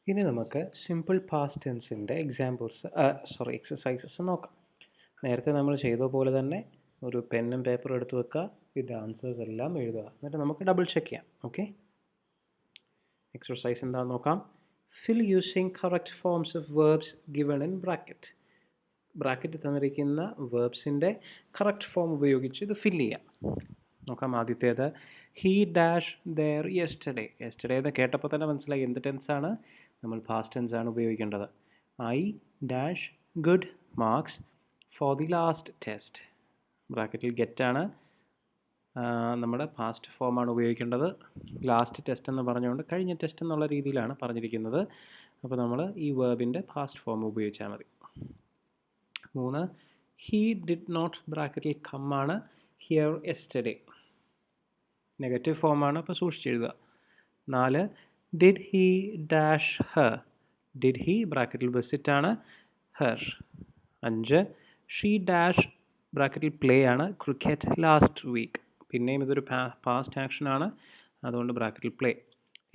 ഇനി നമുക്ക് simple past ടെൻസിൻ്റെ exercises നോക്കാം. നേരത്തെ നമ്മൾ ചെയ്ത പോലെ തന്നെ ഒരു പെന്നും പേപ്പറും എടുത്ത് വെക്കുക, ഇതിൻ്റെ ആൻസേഴ്സ് എല്ലാം എഴുതുക, എന്നിട്ട് നമുക്ക് ഡബിൾ ചെക്ക് ചെയ്യാം. ഓക്കെ, എക്സസൈസ് എന്താണെന്ന് നോക്കാം. Fill using correct forms of verbs given in bracket. Bracket തന്നിരിക്കുന്ന വേർബ്സിൻ്റെ കറക്റ്റ് ഫോം ഉപയോഗിച്ച് ഇത് ഫില്ല് ചെയ്യാം. നോക്കാം. ആദ്യത്തേത് he dash there yesterday. Yesterday എന്ന് കേട്ടപ്പോൾ തന്നെ മനസ്സിലായി എന്ത് ടെൻസാണ്, നമ്മൾ പാസ്റ്റ് ടെൻസ് ആണ് ഉപയോഗിക്കേണ്ടത്. I dash good marks for the last test. ബ്രാക്കറ്റിൽ ഗെറ്റാണ്, നമ്മുടെ പാസ്റ്റ് ഫോമാണ് ഉപയോഗിക്കേണ്ടത്. ലാസ്റ്റ് ടെസ്റ്റ് എന്ന് പറഞ്ഞുകൊണ്ട് കഴിഞ്ഞ ടെസ്റ്റ് എന്നുള്ള രീതിയിലാണ് പറഞ്ഞിരിക്കുന്നത്. അപ്പോൾ നമ്മൾ ഈ വേർബിൻ്റെ പാസ്റ്റ് ഫോം ഉപയോഗിച്ചാൽ മതി. 3, ഹീ ഡിഡ് നോട്ട്, ബ്രാക്കറ്റിൽ കമ്മാണ്, ഹിയർ യെസ്റ്റർഡേ. നെഗറ്റീവ് ഫോമാണ്, അപ്പോൾ സൂക്ഷിച്ചെഴുതുക. 4, did he dash her. Did he ബ്രാക്കറ്റിൽ വിസിറ്റാണ്, ഹർ. 5, ഷീ ഡാഷ് ബ്രാക്കറ്റിൽ പ്ലേ ആണ്, ക്രിക്കറ്റ് ലാസ്റ്റ് വീക്ക്. പിന്നെയും ഇതൊരു പാസ്റ്റ് ആക്ഷനാണ്, അതുകൊണ്ട് ബ്രാക്കറ്റിൽ പ്ലേ.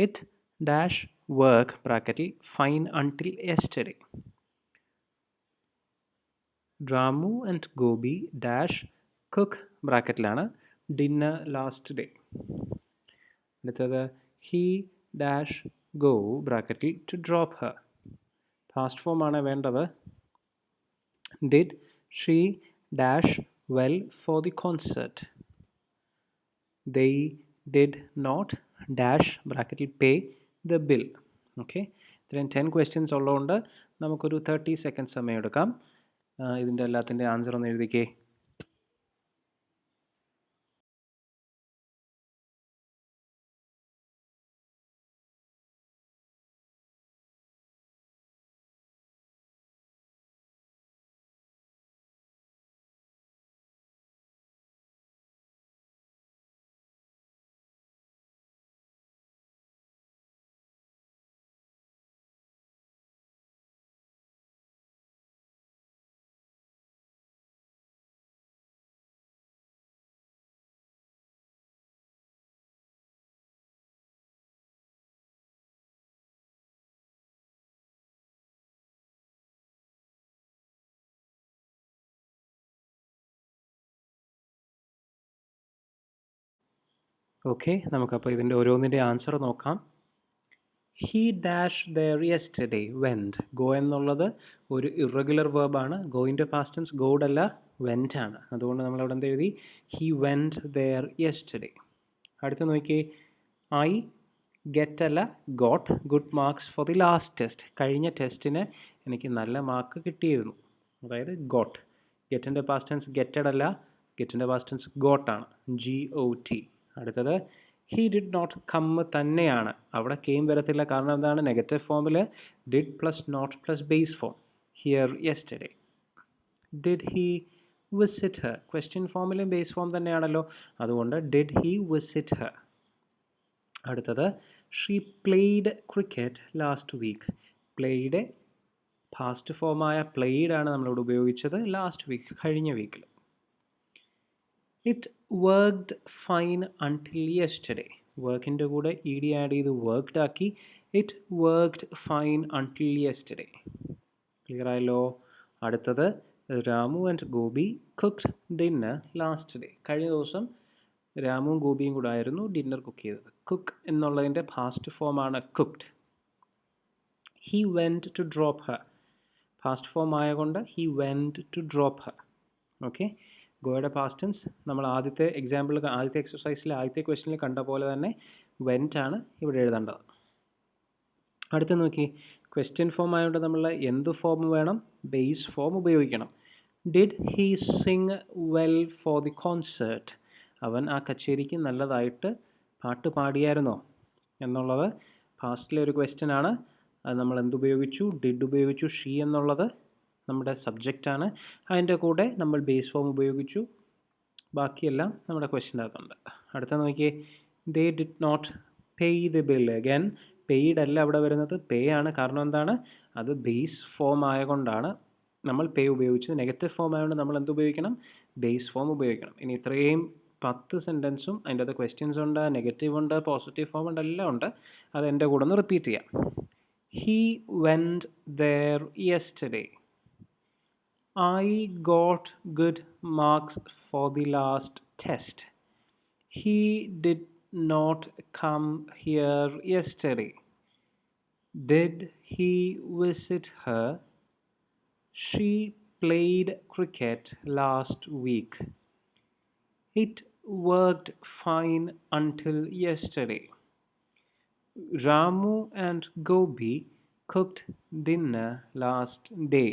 ഇറ്റ് ഡാഷ് വർക്ക് ബ്രാക്കറ്റിൽ fine until yesterday. Ramu and Gopi dash cook ബ്രാക്കറ്റിലാണ്, ഡിന്നർ ലാസ്റ്റ് ഡേ. അടുത്തത് ഹീ ഡാഷ് ഗോ ബ്രാക്കറ്റിൽ ടു ഡ്രോപ്പ് ഹർ. പാസ്റ്റ് ഫോമാണ് വേണ്ടത്. Did she dash well for the concert. they did not dash ബ്രാക്കറ്റിൽ pay the bill. Okay, ഇത്രയും 10 questions ഉള്ളതുകൊണ്ട് നമുക്കൊരു 30 second സമയം എടുക്കാം. ഇതിൻ്റെ എല്ലാത്തിൻ്റെ ആൻസർ ഒന്ന് എഴുതിക്കേ. ഓക്കെ, നമുക്കപ്പോൾ ഇതിൻ്റെ ഓരോന്നിൻ്റെ ആൻസർ നോക്കാം. He dash there yesterday went. Go എന്നുള്ളത് ഒരു ഇറഗുലർ വേർബാണ്. ഗോയിൻ്റെ പാസ്റ്റ് ടെൻസ് ഗോഡ് അല്ല, വെൻറ്റ് ആണ്. അതുകൊണ്ട് നമ്മളവിടെ എന്ത് എഴുതി, ഹീ വെൻറ്റ് ദെയർ യെസ്റ്റർഡേ. അടുത്ത് നോക്കിയേ, ഐ ഗെറ്റ് അല്ല, got good marks for the last test. കഴിഞ്ഞ ടെസ്റ്റിന് എനിക്ക് നല്ല മാർക്ക് കിട്ടിയിരുന്നു, അതായത് ഗോട്ട്. ഗെറ്റിൻ്റെ പാസ്റ്റ് ടെൻസ് ഗെറ്റഡ് അല്ല, ഗെറ്റിൻ്റെ പാസ്റ്റ് ടെൻസ് ഗോട്ടാണ്, GOT. അടുത്തത് ഹീ ഡിഡ് നോട്ട് കം തന്നെയാണ്, അവിടെ കെയിം വരത്തില്ല. കാരണം എന്താണ്, നെഗറ്റീവ് ഫോമിൽ did plus not plus base form, here yesterday. Did he visit her, question ഫോമിലും ബേസ് ഫോം തന്നെയാണല്ലോ, അതുകൊണ്ട് ഡിഡ് ഹീ വിസിറ്റ് ഹർ. അടുത്തത് she played cricket last week. പ്ലേയുടെ പാസ്റ്റ് ഫോമായ പ്ലേഡ് ആണ് നമ്മളിവിടെ ഉപയോഗിച്ചത്, ലാസ്റ്റ് വീക്ക് കഴിഞ്ഞ വീക്കിൽ. It worked fine until yesterday. വർക്കിൻ്റെ കൂടെ ED ആഡ് ചെയ്ത് വർക്ക്ഡ് ആക്കി. It worked fine until yesterday. Clear ആയല്ലോ. അടുത്തത് Ramu and Gopi cooked dinner last day. കഴിഞ്ഞ ദിവസം രാമുവും ഗോപിയും കൂടെ ആയിരുന്നു ഡിന്നർ കുക്ക് ചെയ്തത്. കുക്ക് എന്നുള്ളതിൻ്റെ പാസ്റ്റ് ഫോമാണ് cooked. He went to drop her. Past form ആയതുകൊണ്ട് he went to drop her. Okay, ഗോയുടെ past tense നമ്മൾ ആദ്യത്തെ എക്സാമ്പിൾ, ആദ്യത്തെ എക്സസൈസിൽ ആദ്യത്തെ ക്വസ്റ്റ്യനിൽ കണ്ട പോലെ തന്നെ വെൻറ്റ് ആണ് ഇവിടെ എഴുതേണ്ടത്. അടുത്ത് നോക്കി, ക്വസ്റ്റ്യൻ ഫോം ആയതുകൊണ്ട് നമ്മൾ എന്ത് ഫോം വേണം, ബേസ് ഫോം ഉപയോഗിക്കണം. Did he Singh well for the concert. അവൻ ആ കച്ചേരിക്ക് നല്ലതായിട്ട് പാട്ട് പാടിയായിരുന്നോ എന്നുള്ളത് പാസ്റ്റിലെ ഒരു ക്വസ്റ്റ്യൻ ആണ്. അത് നമ്മൾ എന്തുപയോഗിച്ചു, ഡിഡ് ഉപയോഗിച്ചു. ഷീ എന്നുള്ളത് നമ്മുടെ സബ്ജക്റ്റാണ്, അതിൻ്റെ കൂടെ നമ്മൾ ബേസ് ഫോം ഉപയോഗിച്ചു. ബാക്കിയെല്ലാം നമ്മുടെ ക്വസ്റ്റ്യനകത്തുണ്ട്. അടുത്ത നോക്കിയേ, they did not pay the bill. Again paid അല്ല അവിടെ വരുന്നത്, പേ ആണ്. കാരണം എന്താണ്, അത് ബേസ് ഫോം ആയതുകൊണ്ടാണ് നമ്മൾ പേ ഉപയോഗിച്ചത്. നെഗറ്റീവ് ഫോം ആയതുകൊണ്ട് നമ്മൾ എന്ത് ഉപയോഗിക്കണം, ബേസ് ഫോം ഉപയോഗിക്കണം. ഇനി ഇത്രയും 10 സെൻറ്റൻസും അതിൻ്റെ അത് ക്വസ്റ്റ്യൻസ് ഉണ്ട്, നെഗറ്റീവ് ഉണ്ട്, പോസിറ്റീവ് ഫോം ഉണ്ട്, എല്ലാം ഉണ്ട്. അത് എൻ്റെ കൂടെ ഒന്ന് റിപ്പീറ്റ് ചെയ്യാം. He went there yesterday. I got good marks for the last test. He did not come here yesterday. Did he visit her? She played cricket last week. It worked fine until yesterday. Ramu and Gobi cooked dinner last day.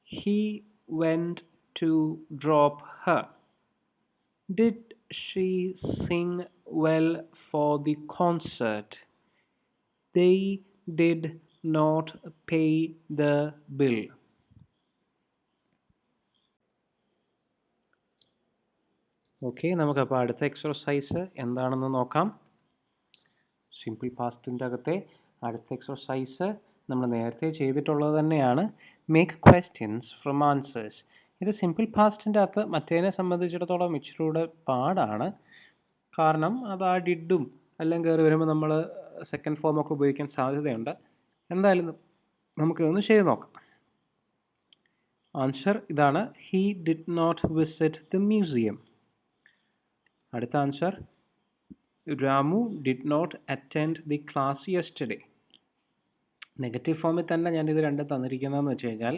He went to drop her. Did she sing well for the concert? They did not pay the bill. Okay, നമുക്കപ്പോൾ അടുത്ത exercise എന്താണെന്ന് നോക്കാം. Simple പാസ്റ്റിൻ്റെ അകത്തെ അടുത്ത exercise നമ്മൾ നേരത്തെ ചെയ്തിട്ടുള്ളത് തന്നെയാണ്. Make questions from answers. ഇത് സിമ്പിൾ പാസ്റ്റിൻ്റെ അകത്ത് മറ്റേതിനെ സംബന്ധിച്ചിടത്തോളം ഇച്ചിരൂടെ പാടാണ്. കാരണം അത് ആ ഡിഡും എല്ലാം കയറി വരുമ്പോൾ നമ്മൾ സെക്കൻഡ് ഫോമൊക്കെ ഉപയോഗിക്കാൻ സാധ്യതയുണ്ട്. എന്തായാലും നമുക്കിതൊന്ന് ചെയ്ത് നോക്കാം. ആൻസർ ഇതാണ്. He did not visit the museum. അടുത്ത answer Ramu did not attend the class yesterday. Negative ഫോമിൽ തന്നെ ഞാനിത് രണ്ടും തന്നിരിക്കുന്നതെന്ന് വെച്ച് കഴിഞ്ഞാൽ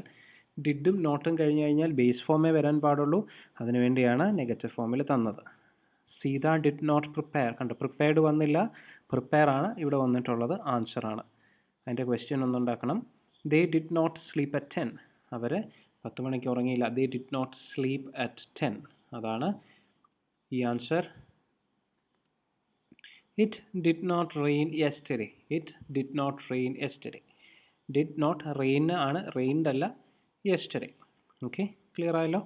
ഡിഡും നോട്ടും കഴിഞ്ഞ് കഴിഞ്ഞാൽ ബേസ് ഫോമേ വരാൻ പാടുള്ളൂ. അതിനുവേണ്ടിയാണ് നെഗറ്റീവ് ഫോമിൽ തന്നത്. Sita did not prepare. കണ്ടോ, പ്രിപ്പയർഡ് വന്നില്ല, പ്രിപ്പയർ ആണ് ഇവിടെ വന്നിട്ടുള്ളത്, ആൻസറാണ്. അതിൻ്റെ ക്വസ്റ്റ്യൻ ഒന്നുണ്ടാക്കണം. They did not sleep at 10. അവർ 10 മണിക്ക് ഉറങ്ങിയില്ല. They did not sleep at 10. അതാണ് ഈ answer. It did not rain yesterday. It did not rain yesterday. Did not rain ആണ്, rained അല്ല, yesterday. ഓക്കെ, ക്ലിയർ ആയല്ലോ.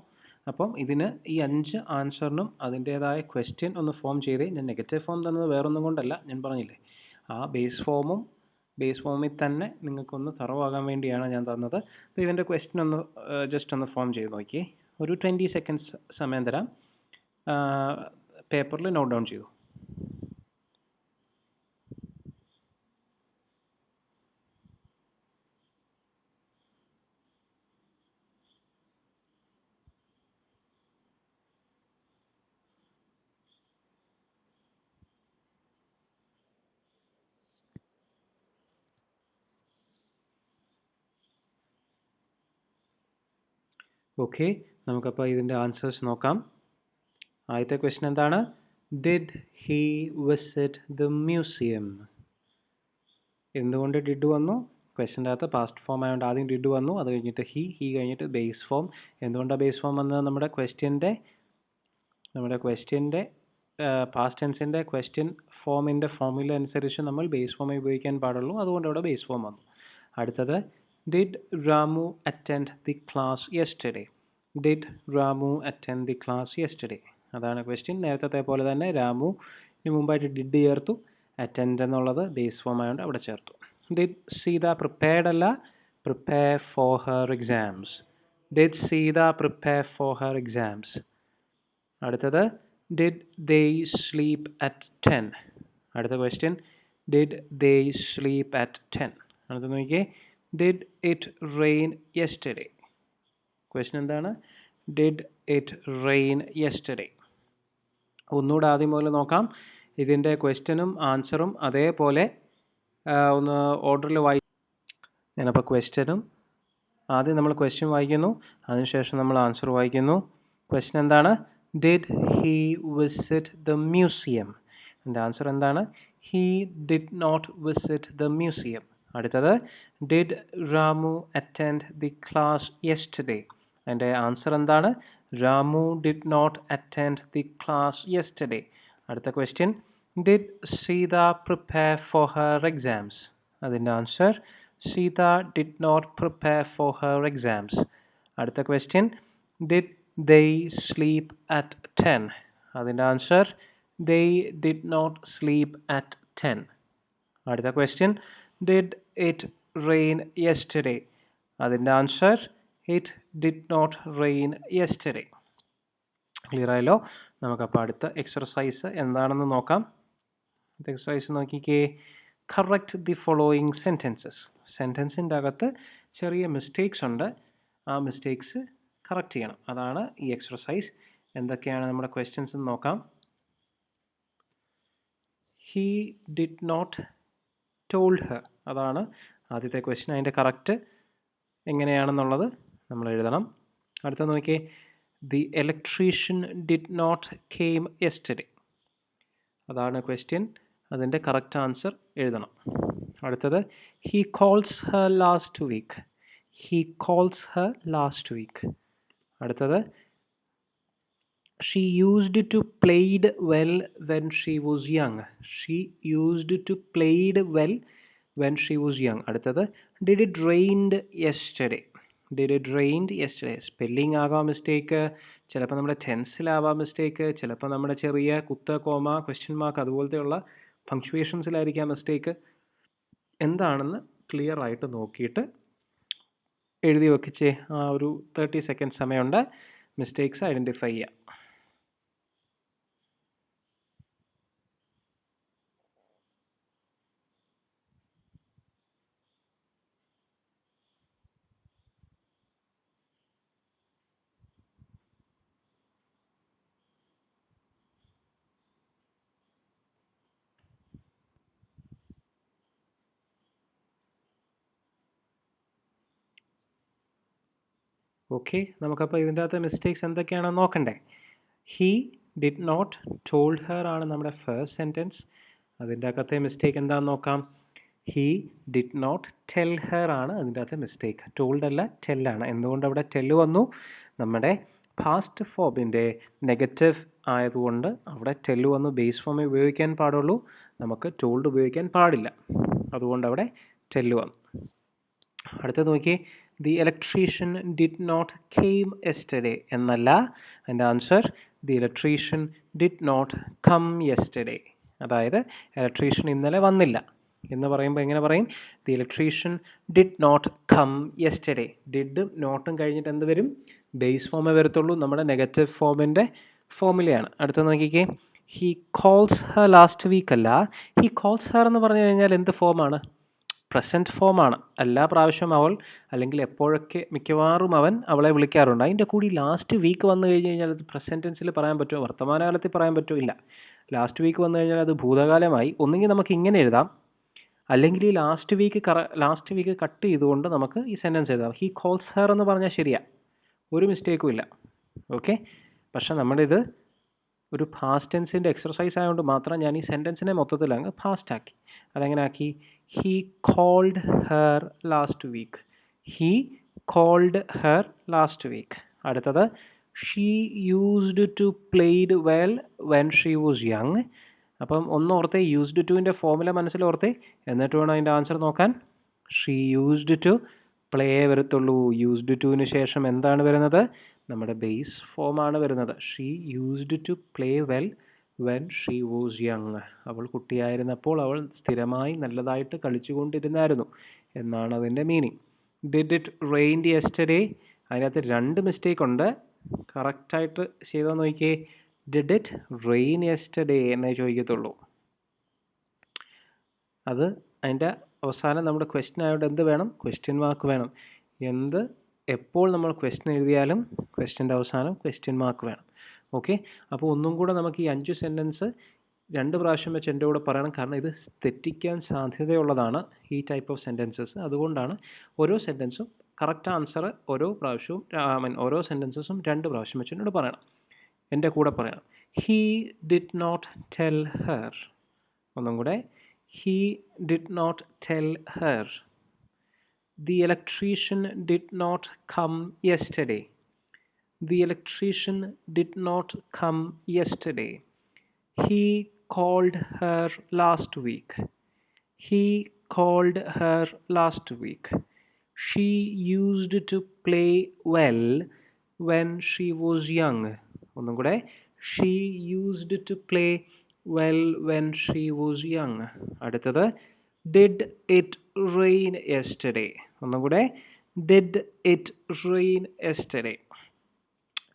അപ്പം ഇതിന് ഈ 5 ആൻസറിനും അതിൻ്റേതായ ക്വസ്റ്റ്യൻ ഒന്ന് ഫോം ചെയ്തേ. ഞാൻ നെഗറ്റീവ് ഫോം തന്നത് വേറൊന്നും കൊണ്ടല്ല, ഞാൻ പറഞ്ഞില്ലേ ആ ബേസ് ഫോമിൽ തന്നെ നിങ്ങൾക്കൊന്ന് തറവാകാൻ വേണ്ടിയാണ് ഞാൻ തന്നത്. അപ്പോൾ ഇതിൻ്റെ ക്വസ്റ്റ്യൻ ഒന്ന് ജസ്റ്റ് ഒന്ന് ഫോം ചെയ്ത് നോക്കിയേ. ഒരു 20 സെക്കൻഡ്സ് സമയം തരാം. പേപ്പറിൽ നോട്ട് ഡൗൺ ചെയ്തു. ഓക്കെ, നമുക്കപ്പോൾ ഇതിൻ്റെ ആൻസേഴ്സ് നോക്കാം. ആദ്യത്തെ ക്വസ്റ്റ്യൻ എന്താണ്? Did he visit the museum. എന്തുകൊണ്ട് ഡിഡ് വന്നു? ക്വസ്റ്റ്യൻ്റെ അകത്ത് പാസ്റ്റ് ഫോം ആയതുകൊണ്ട് ആദ്യം ഡിഡ് വന്നു, അത് കഴിഞ്ഞിട്ട് ഹി കഴിഞ്ഞിട്ട് ബേസ് ഫോം. എന്തുകൊണ്ടാണ് ബേസ് ഫോം വന്നത്? നമ്മുടെ ക്വസ്റ്റ്യൻ്റെ പാസ്റ്റ് ടെൻസിൻ്റെ ക്വസ്റ്റ്യൻ ഫോമിൻ്റെ ഫോമുല അനുസരിച്ച് നമ്മൾ ബേസ് ഫോമേ ഉപയോഗിക്കാൻ പാടുള്ളൂ, അതുകൊണ്ട് അവിടെ ബേസ് ഫോം വന്നു. അടുത്തത് did Ramu attend the class yesterday. Did Ramu attend the class yesterday, അതാണ് ക്വസ്റ്റ്യൻ. നേരത്തെ പോലെ തന്നെ രാമുവിന് മുമ്പായിട്ട് ഡിഡ് ചേർത്തു, അറ്റൻഡ് എന്നുള്ളത് ബേസ് ഫോം ആയതുകൊണ്ട് അവിടെ ചേർത്തു. ഡിഡ് സീത പ്രിപ്പയർഡ് അല്ല, prepare for her exams. Did Sita prepare for her exams. അടുത്തത് ഡിഡ് ദേ സ്ലീപ്പ് അറ്റ് 10. അടുത്ത question did they sleep at 10. അടുത്ത നോക്കിയേ, did it rain yesterday. Question എന്താണ്? Did it rain yesterday. ഒന്നുകൂടെ ആദ്യം മുതൽ നോക്കാം. ഇതിൻ്റെ ക്വസ്റ്റ്യനും ആൻസറും അതേപോലെ ഒന്ന് ഓർഡറിൽ ഞാനപ്പോൾ ആദ്യം നമ്മൾ ക്വസ്റ്റ്യൻ വായിക്കുന്നു, അതിനുശേഷം നമ്മൾ ആൻസർ വായിക്കുന്നു. ക്വസ്റ്റ്യൻ എന്താണ്? Did he visit the museum. എൻ്റെ ആൻസർ എന്താണ്? He did not visit the museum. അടുത്തത് did Ramu attend the class yesterday. എൻ്റെ ആൻസർ എന്താണ്? Ramu did not attend the class yesterday. അടുത്ത question did Sita prepare for her exams. അതിൻ്റെ answer Seetha did not prepare for her exams. അടുത്ത question did they sleep at 10. അതിൻ്റെ answer they did not sleep at 10. അടുത്ത question did it rain yesterday. അതിൻ്റെ answer it did not rain yesterday. Clear ആയല്ലോ. നമുക്കപ്പോൾ അടുത്ത exercise എന്താണെന്ന് നോക്കാം. Exercise നോക്കിക്കേ. Correct the following sentences. സെൻറ്റൻസിൻ്റെ അകത്ത് ചെറിയ മിസ്റ്റേക്സ് ഉണ്ട്, ആ മിസ്റ്റേക്സ് കറക്റ്റ് ചെയ്യണം. അതാണ് ഈ എക്സർസൈസ്. എന്തൊക്കെയാണ് നമ്മുടെ ക്വസ്റ്റ്യൻസ് എന്ന് നോക്കാം. He did not told her, അതാണ് ആദ്യത്തെ ക്വസ്റ്റ്യൻ. അതിൻ്റെ കറക്റ്റ് എങ്ങനെയാണെന്നുള്ളത് നമ്മൾ എഴുതണം. അടുത്ത നോക്കിയേ, the electrician did not came yesterday, അതാണ് ക്വസ്റ്റ്യൻ. അതിൻ്റെ കറക്റ്റ് ആൻസർ എഴുതണം. അടുത്തത്, he calls her last week. He calls her last week. അടുത്തത്, she used to played well when she was young. She used to played well when she was young. അടുത്തത്, did it rained yesterday. Did it rained yesterday. Spelling ആകാം mistake, ചിലപ്പോൾ നമ്മുടെ ടെൻസിലാവാം mistake, ചിലപ്പോൾ നമ്മുടെ ചെറിയ കുത്ത്, കോമ, ക്വസ്റ്റ്യൻ മാർക്ക് അതുപോലത്തെയുള്ള പങ്ക്ച്വേഷൻസിലായിരിക്കാം മിസ്റ്റേക്ക്. എന്താണെന്ന് ക്ലിയർ ആയിട്ട് നോക്കിയിട്ട് എഴുതി വെക്കിച്ചേ. ആ ഒരു 30 സെക്കൻഡ് സമയമുണ്ട് മിസ്റ്റേക്സ് ഐഡൻറ്റിഫൈ ചെയ്യാം. ഓക്കെ, നമുക്കപ്പോൾ ഇതിൻ്റെ അകത്ത് മിസ്റ്റേക്സ് എന്തൊക്കെയാണെന്ന് നോക്കണ്ടേ. He did not told her ആണ് നമ്മുടെ ഫസ്റ്റ് സെൻറ്റൻസ്. അതിൻ്റെ അകത്തെ മിസ്റ്റേക്ക് എന്താണെന്ന് നോക്കാം. He did not tell her ആണ് അതിൻ്റെ അകത്തെ മിസ്റ്റേക്ക്. ടോൾഡ് അല്ല, ടെല്ലാണ്. എന്തുകൊണ്ട് അവിടെ ടെല്ല് വന്നു? നമ്മുടെ പാസ്റ്റ് ഫോമിൻ്റെ നെഗറ്റീവ് ആയതുകൊണ്ട് അവിടെ ടെല്ല് വന്നു. ബേസ് ഫോമേ ഉപയോഗിക്കാൻ പാടുള്ളൂ, നമുക്ക് ടോൾഡ് ഉപയോഗിക്കാൻ പാടില്ല. അതുകൊണ്ട് അവിടെ ടെല്ല് വന്നു. അടുത്തത് നോക്കിയേ, the electrician did not came yesterday എന്നല്ല. അതിൻ്റെ answer, the electrician did not come yesterday. അതായത് ഇലക്ട്രീഷ്യൻ ഇന്നലെ വന്നില്ല എന്ന് പറയുമ്പോൾ എങ്ങനെ പറയും? The electrician did not come yesterday. ഡിഡും നോട്ടും കഴിഞ്ഞിട്ട് എന്ത് വരും? ബേസ് ഫോമേ വരത്തുള്ളൂ. നമ്മുടെ നെഗറ്റീവ് ഫോമിൻ്റെ ഫോമിലെയാണ്. അടുത്ത നോക്കിക്കേ, he calls her last week അല്ല. ഹീ കോൾസ് ഹെർ എന്ന് പറഞ്ഞു കഴിഞ്ഞാൽ എന്ത് ഫോമാണ്? പ്രസൻറ്റ് ഫോമാണ്. എല്ലാ പ്രാവശ്യവും അവൾ, അല്ലെങ്കിൽ എപ്പോഴൊക്കെ മിക്കവാറും അവൻ അവളെ വിളിക്കാറുണ്ട്. അതിൻ്റെ കൂടി ലാസ്റ്റ് വീക്ക് വന്നു കഴിഞ്ഞ് കഴിഞ്ഞാൽ അത് പ്രസൻറ്റ് ടെൻസിൽ പറയാൻ പറ്റുമോ? വർത്തമാനകാലത്തിൽ പറയാൻ പറ്റുമോ? ഇല്ല. ലാസ്റ്റ് വീക്ക് വന്നു കഴിഞ്ഞാൽ അത് ഭൂതകാലമായി. ഒന്നുകിൽ നമുക്ക് ഇങ്ങനെ എഴുതാം, അല്ലെങ്കിൽ ഈ ലാസ്റ്റ് വീക്ക് കട്ട് ചെയ്തുകൊണ്ട് നമുക്ക് ഈ സെൻറ്റൻസ് എഴുതാം. ഹീ കോൾസ് ഹെർ എന്ന് പറഞ്ഞാൽ ശരിയാണ്, ഒരു മിസ്റ്റേക്കും ഇല്ല. ഓക്കെ, പക്ഷെ നമ്മളിത് ഒരു പാസ്റ്റ് ടെൻസിൻ്റെ എക്സർസൈസ് ആയതുകൊണ്ട് മാത്രം ഞാൻ ഈ സെൻറ്റൻസിനെ മൊത്തത്തിൽ അങ്ങ് പാസ്റ്റ് ആക്കി. അതെങ്ങനെ ആക്കി? He called her last week. He called her last week. അടുത്തത്, she used to played well when she was young. അപ്പം ഒന്നോർത്തേ, യൂസ്ഡ് ടുവിൻ്റെ ഫോമുല മനസ്സിലോർത്തേ, എന്നിട്ട് വേണം അതിൻ്റെ ആൻസർ നോക്കാൻ. ഷീ യൂസ്ഡ് ടു പ്ലേ വരത്തുള്ളൂ. യൂസ്ഡ് ടുവിന് ശേഷം എന്താണ് വരുന്നത്? നമ്മുടെ ബേസ് ഫോമാണ് വരുന്നത്. She used to play well when she was young. അവൾ കുട്ടിയായിരുന്നപ്പോൾ അവൾ സ്ഥിരമായി നല്ലതായിട്ട് കളിച്ചുകൊണ്ടിരുന്നായിരുന്നു എന്നാണ് അതിൻ്റെ meaning. Did it rained yesterday. അതിനകത്ത് 2 മിസ്റ്റേക്ക് ഉണ്ട്. കറക്റ്റായിട്ട് ചെയ്തോ നോക്കിയേ. ഡിഡ് ഇറ്റ് റെയിൻ യെസ്റ്റർഡേ എന്നേ ചോദിക്കത്തുള്ളൂ. അത് അതിൻ്റെ അവസാനം നമ്മുടെ ക്വസ്റ്റ്യൻ ആയതുകൊണ്ട് എന്ത് വേണം? ക്വസ്റ്റ്യൻ മാർക്ക് വേണം. എപ്പോൾ നമ്മൾ ക്വസ്റ്റ്യൻ എഴുതിയാലും ക്വസ്റ്റ്യൻ്റെ അവസാനം ക്വസ്റ്റ്യൻ മാർക്ക് വേണം. ഓക്കെ, അപ്പോൾ ഒന്നും കൂടെ നമുക്ക് ഈ 5 സെൻറ്റൻസ് 2 പ്രാവശ്യം വെച്ച് എൻ്റെ കൂടെ പറയണം. കാരണം ഇത് തെറ്റിക്കാൻ സാധ്യതയുള്ളതാണ് ഈ ടൈപ്പ് ഓഫ് സെൻറ്റൻസസ്. അതുകൊണ്ടാണ് ഓരോ സെൻറ്റൻസും കറക്റ്റ് ആൻസർ ഓരോ പ്രാവശ്യവും ഓരോ സെൻറ്റൻസസും 2 പ്രാവശ്യം വെച്ച് എന്നോട് പറയണം, എൻ്റെ കൂടെ പറയണം. He did not tell her. ഒന്നും കൂടെ, he did not tell her. The electrician did not come yesterday. The electrician did not come yesterday. He called her last week. He called her last week. She used to play well when she was young. ഒന്നും കൂടെ, she used to play well when she was young. അടുത്തത്, did it rain yesterday. ഒന്നും കൂടെ, did it rain yesterday.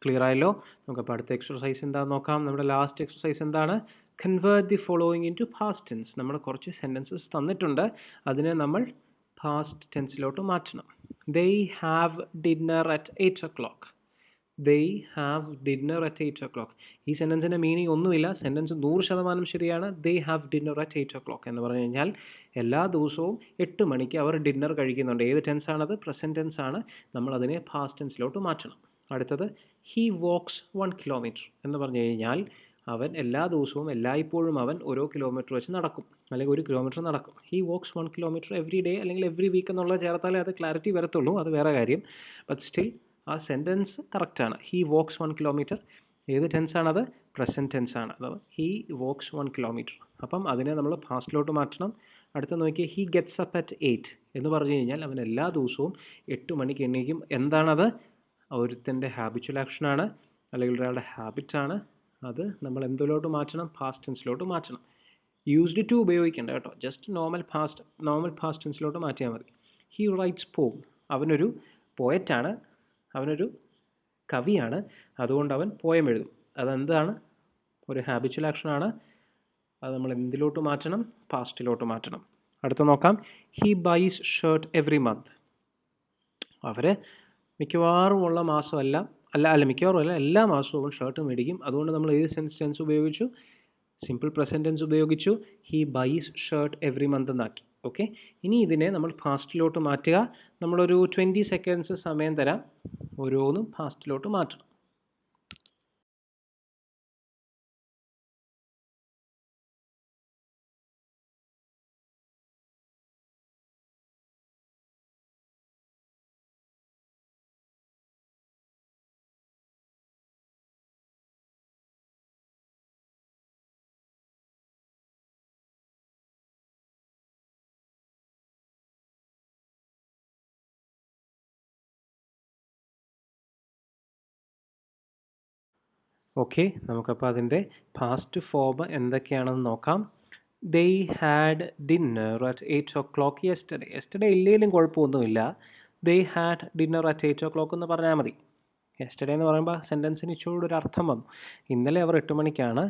Clear ആയല്ലോ? നമുക്കപ്പോൾ അടുത്ത exercise എന്താണെന്ന് നോക്കാം. നമ്മുടെ ലാസ്റ്റ് എക്സർസൈസ് എന്താണ്? Convert the following into past tense. നമ്മൾ കുറച്ച് സെൻറ്റൻസസ് തന്നിട്ടുണ്ട്, അതിനെ നമ്മൾ പാസ്റ്റ് ടെൻസിലോട്ട് മാറ്റണം. They have dinner at 8 o'clock. They have dinner at 8 o'clock. ഈ സെൻറ്റൻസിൻ്റെ മീനിങ് ഒന്നുമില്ല, സെൻറ്റൻസ് 100% ശരിയാണ്. ദേ ഹാവ് ഡിന്നർ അറ്റ് 8 o'clock എന്ന് പറഞ്ഞു കഴിഞ്ഞാൽ എല്ലാ ദിവസവും 8 മണിക്ക് അവർ ഡിന്നർ കഴിക്കുന്നുണ്ട്. ഏത് ടെൻസാണത്? പ്രസൻറ്റ് ടെൻസ് ആണ്. നമ്മളതിനെ പാസ്റ്റ് ടെൻസിലോട്ട് മാറ്റണം. അടുത്തത് ഹീ വാക്സ് 1 kilometer എന്ന് പറഞ്ഞു കഴിഞ്ഞാൽ അവൻ എല്ലാ ദിവസവും എല്ലായ്പ്പോഴും അവൻ ഓരോ കിലോമീറ്റർ വെച്ച് നടക്കും, അല്ലെങ്കിൽ 1 kilometer നടക്കും. He walks 1 kilometer every day അല്ലെങ്കിൽ എവറി വീക്ക് എന്നുള്ളത് ചേർത്താലേ അത് ക്ലാരിറ്റി വരത്തുള്ളൂ, അത് വേറെ കാര്യം. ബട്ട് സ്റ്റിൽ ആ സെൻറ്റൻസ് കറക്റ്റാണ്. He walks 1 kilometer. ഏത് ടെൻസാണത്? പ്രസൻറ്റ് ടെൻസാണ്. അഥവാ ഹീ വാക്സ് 1 kilometer. അപ്പം അതിനെ നമ്മൾ പാസ്റ്റിലോട്ട് മാറ്റണം. അടുത്ത നോക്കിയാൽ ഹീ ഗെറ്റ്സ് അപ്പ് അറ്റ് 8 എന്ന് പറഞ്ഞു കഴിഞ്ഞാൽ അവൻ എല്ലാ ദിവസവും 8 മണിക്ക് എണീക്കും. എന്താണത്? ഒരുത്തൻ്റെ ഹാബിച്വൽ ആക്ഷനാണ്, അല്ലെങ്കിൽ ഒരാളുടെ ഹാബിറ്റാണ്. അത് നമ്മൾ എന്തിലോട്ട് മാറ്റണം? പാസ്റ്റ് ടെൻസിലോട്ട് മാറ്റണം. യൂസ്ഡ് ടു ഉപയോഗിക്കേണ്ട കേട്ടോ, ജസ്റ്റ് നോർമൽ പാസ്റ്റ് ടെൻസിലോട്ട് മാറ്റിയാൽ മതി. ഹീ റൈറ്റ്സ് പോം. അവനൊരു പോയറ്റാണ്, അവനൊരു കവിയാണ്, അതുകൊണ്ട് അവൻ പോയം എഴുതും. അതെന്താണ്? ഒരു ഹാബിച്വൽ ആക്ഷനാണ്. അത് നമ്മൾ എന്തിലോട്ട് മാറ്റണം? പാസ്റ്റിലോട്ട് മാറ്റണം. അടുത്ത നോക്കാം. He buys shirt every month. അവർ മിക്കവാറും ഉള്ള മാസമല്ല മിക്കവാറും അല്ല, എല്ലാ മാസവും അവൻ ഷർട്ട് മേടിക്കും. അതുകൊണ്ട് നമ്മൾ ഏത് ടെൻസ് ഉപയോഗിച്ചു? സിമ്പിൾ പ്രസൻറ്റ് ടെൻസ് ഉപയോഗിച്ചു. He buys shirt every month എന്നാക്കി. ഓക്കെ, ഇനി ഇതിനെ നമ്മൾ പാസ്റ്റിലോട്ട് മാറ്റുക. നമ്മളൊരു 20 seconds സമയം തരാം, ഓരോന്നും പാസ്റ്റിലോട്ട് മാറ്റണം. ഓക്കെ, നമുക്കപ്പോൾ അതിൻ്റെ പാസ്റ്റ് ഫോം എന്തൊക്കെയാണെന്ന് നോക്കാം. ദേ had dinner at 8 o'clock yesterday. Yesterday ഇല്ലെങ്കിലും കുഴപ്പമൊന്നുമില്ല. ദേ ഹാഡ് ഡിന്നർ അറ്റ് 8 o'clock എന്ന് പറഞ്ഞാൽ മതി. യെസ്റ്റർഡേ എന്ന് പറയുമ്പോൾ സെൻറ്റൻസിന് ഇച്ചിരി ഒരു അർത്ഥം വന്നു. ഇന്നലെ അവർ 8 മണിക്കാണ്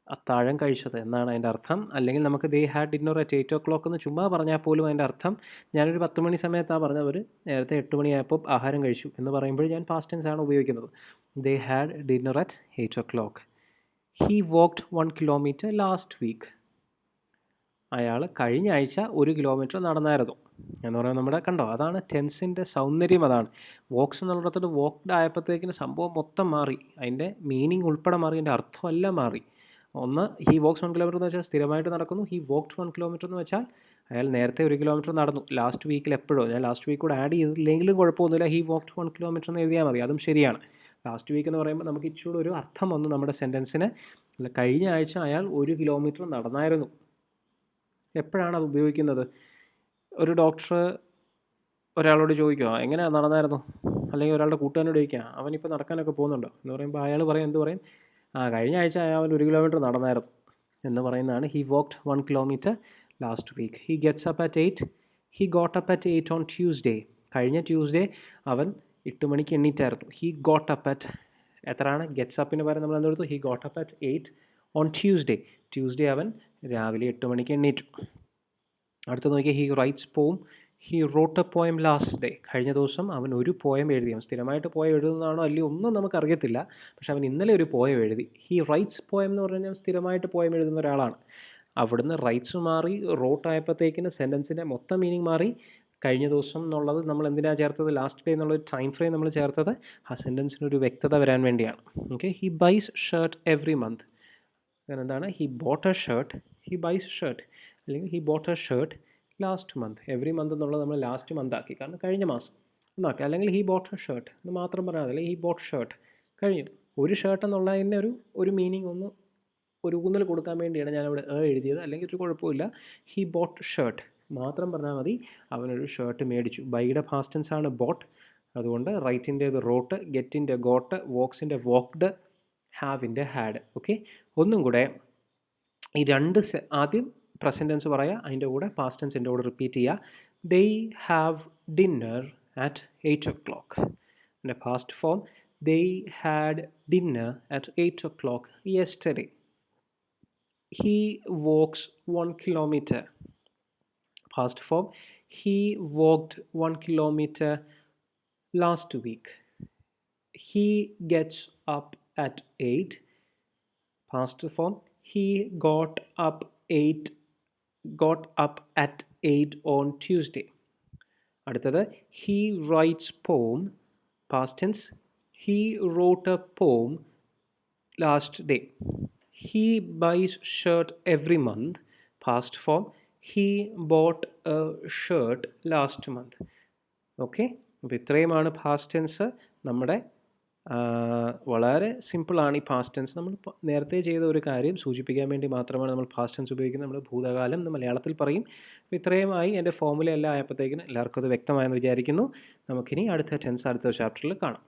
അത്താഴം കഴിച്ചത് എന്നാണ് അതിൻ്റെ അർത്ഥം. അല്ലെങ്കിൽ നമുക്ക് ദേ ഹാഡ് ഡിന്നർ അറ്റ് 8 o'clock എന്ന് ചുമ്മാ പറഞ്ഞാൽ പോലും അതിൻ്റെ അർത്ഥം ഞാനൊരു 10 മണി സമയത്താണ് പറഞ്ഞവർ നേരത്തെ 8 മണിയായപ്പോൾ ആഹാരം കഴിച്ചു എന്ന് പറയുമ്പോൾ ഞാൻ പാസ്റ്റ് ടെൻസ് ആണ് ഉപയോഗിക്കുന്നത്. They had dinner at 8 o'clock. He walked 1 kilometer last week. അയാൾ കഴിഞ്ഞ ആഴ്ച 1 kilometer നടന്നായിരുന്നു എന്ന് പറയുമ്പോൾ നമ്മുടെ കണ്ടോ, അതാണ് ടെൻസിൻ്റെ സൗന്ദര്യം. അതാണ് വോക്സ് എന്നുള്ളിടത്തോട്ട് വോക്ക്ഡ് ആയപ്പോഴത്തേക്കിന് സംഭവം മൊത്തം മാറി, അതിൻ്റെ മീനിങ് ഉൾപ്പെടെ മാറി, അതിൻ്റെ അർത്ഥമെല്ലാം മാറി. ഒന്ന് ഹീ വോക്സ് 1 kilometer എന്ന് വെച്ചാൽ സ്ഥിരമായിട്ട് നടക്കുന്നു. ഹീ വോക്ക്ഡ് 1 kilometer എന്ന് വെച്ചാൽ അയാൾ നേരത്തെ 1 kilometer നടന്നു ലാസ്റ്റ് വീക്കിൽ എപ്പോഴോ. ഞാൻ ലാസ്റ്റ് വീക്ക് കൂടെ ആഡ് ചെയ്തില്ലെങ്കിലും കുഴപ്പമൊന്നുമില്ല. ഹീ വോക്ക്ഡ് 1 kilometer എന്ന് എഴുതിയാൽ മതി, അതും ശരിയാണ്. ലാസ്റ്റ് വീക്ക് എന്ന് പറയുമ്പോൾ നമുക്ക് ഇച്ചിരി ഒരു അർത്ഥം വന്നു നമ്മുടെ സെൻറ്റൻസിന്. അല്ല, കഴിഞ്ഞ ആഴ്ച അയാൾ 1 kilometer നടന്നായിരുന്നു. എപ്പോഴാണ് അത് ഉപയോഗിക്കുന്നത്? ഒരു ഡോക്ടർ ഒരാളോട് ചോദിക്കുക എങ്ങനെയാണ് നടന്നായിരുന്നു, അല്ലെങ്കിൽ ഒരാളുടെ കൂട്ടുകാരനോട് ചോദിക്കുക അവനിപ്പോൾ നടക്കാനൊക്കെ പോകുന്നുണ്ടോ എന്ന് പറയുമ്പോൾ അയാൾ പറയും, എന്ത് പറയും? കഴിഞ്ഞ ആഴ്ച അയാൾ 1 kilometer നടന്നായിരുന്നു എന്ന് പറയുന്നതാണ് he walked 1 kilometer last week. He gets up at 8. He got up at 8 on Tuesday. കഴിഞ്ഞ ട്യൂസ്ഡേ അവൻ 8 മണിക്ക് എണ്ണീറ്റായിരുന്നു. ഹീ ഗോട്ട് അപ്പ് അറ്റ് എത്രയാണ്? ഗെറ്റ്സ് അപ്പിന് പകരം നമ്മൾ എന്തെടുത്തു? He got up at 8 on Tuesday. Tuesday അവൻ രാവിലെ 8 മണിക്ക് എണ്ണീറ്റു. അടുത്ത നോക്കിയാൽ he writes poem. He wrote a poem last day. കഴിഞ്ഞ ദിവസം അവൻ ഒരു പോയം എഴുതി. അവൻ സ്ഥിരമായിട്ട് പോയം എഴുതുന്നതാണോ അല്ലയോ ഒന്നും നമുക്കറിയത്തില്ല, പക്ഷെ അവൻ ഇന്നലെ ഒരു പോയം എഴുതി. ഹീ റൈറ്റ്സ് പോയം എന്ന് പറഞ്ഞു കഴിഞ്ഞാൽ സ്ഥിരമായിട്ട് പോയം എഴുതുന്ന ഒരാളാണ്. അവിടുന്ന് റൈറ്റ്സ് മാറി റോട്ട് ആയപ്പോഴത്തേക്കിന് സെൻറ്റൻസിൻ്റെ മൊത്തം മീനിങ് മാറി. കഴിഞ്ഞ ദിവസം എന്നുള്ളത് നമ്മൾ എന്തിനാണ് ചേർത്തത്? ലാസ്റ്റ് ഡേ എന്നുള്ളൊരു ടൈം ഫ്രെയിം നമ്മൾ ചേർത്തത് ആ സെൻറ്റൻസിനൊരു വ്യക്തത വരാൻ വേണ്ടിയാണ്. Okay, he buys shirt every month. അങ്ങനെ എന്താണ്? He bought a shirt. He buys shirt അല്ലെങ്കിൽ he bought a shirt last month. Every month എന്നുള്ളത് നമ്മൾ ലാസ്റ്റ് മന്ത് ആക്കി, കാരണം കഴിഞ്ഞ മാസം എന്നാക്കി. അല്ലെങ്കിൽ ഹീ ബോട്ട് എ ഷർട്ട് എന്ന് മാത്രം പറയാതെ, അല്ലെങ്കിൽ ഹീ ബോട്ട് ഷർട്ട് കഴിഞ്ഞു. ഒരു ഷർട്ട് എന്നുള്ളതിൻ്റെ ഒരു മീനിങ് ഒന്ന് ഒരു ഊന്നൽ കൊടുക്കാൻ വേണ്ടിയാണ് ഞാനിവിടെ എഴുതിയത്, അല്ലെങ്കിൽ ഒരു കുഴപ്പമില്ല. ഹീ ബോട്ട് ഷർട്ട് മാത്രം പറഞ്ഞാൽ മതി. അവനൊരു ഷർട്ട് മേടിച്ചു. ബൈയുടെ പാസ്റ്റ് ടെൻസ് ആണ് ബോട്ട്, അതുകൊണ്ട് റൈറ്റിൻ്റേത് റോട്ട്, ഗെറ്റിൻ്റെ ഗോട്ട്, വോക്സിൻ്റെ വോക്ക്ഡ്, ഹാവിൻ്റെ ഹാഡ്. ഓക്കെ, ഒന്നും കൂടെ ഈ രണ്ട് ആദ്യം പ്രസൻറ്റ് ടെൻസ് പറയുക, അതിൻ്റെ കൂടെ പാസ്റ്റ് ടെൻസ് എൻ്റെ കൂടെ റിപ്പീറ്റ് ചെയ്യുക. ദേ ഹാവ് ഡിന്നർ അറ്റ് 8 o'clock. എൻ്റെ past form they had dinner at 8 o'clock yesterday. he walks 1 kilometer. Past form, he walked 1 kilometer last week. He gets up at 8. Past form, he got up at 8 on Tuesday. അടുത്തത് he writes poem. Past tense, he wrote a poem last day. He buys shirt every month. Past form, he bought a shirt last month. Okay, അപ്പോൾ ഇത്രയുമാണ് past tense. നമ്മുടെ വളരെ സിമ്പിളാണ് ഈ past tense. നമ്മൾ നേരത്തെ ചെയ്ത ഒരു കാര്യം സൂചിപ്പിക്കാൻ വേണ്ടി മാത്രമാണ് നമ്മൾ പാസ്റ്റ് ടെൻസ് ഉപയോഗിക്കുന്നത്. നമ്മൾ ഭൂതകാലം എന്ന് മലയാളത്തിൽ പറയും. അപ്പോൾ ഇത്രയുമായി എൻ്റെ ഫോമുല എല്ലാം ആയപ്പോഴത്തേക്കിന് എല്ലാവർക്കും അത് വ്യക്തമായെന്ന് വിചാരിക്കുന്നു. നമുക്കിനി അടുത്ത ടെൻസ് അടുത്ത ചാപ്റ്ററിൽ കാണാം.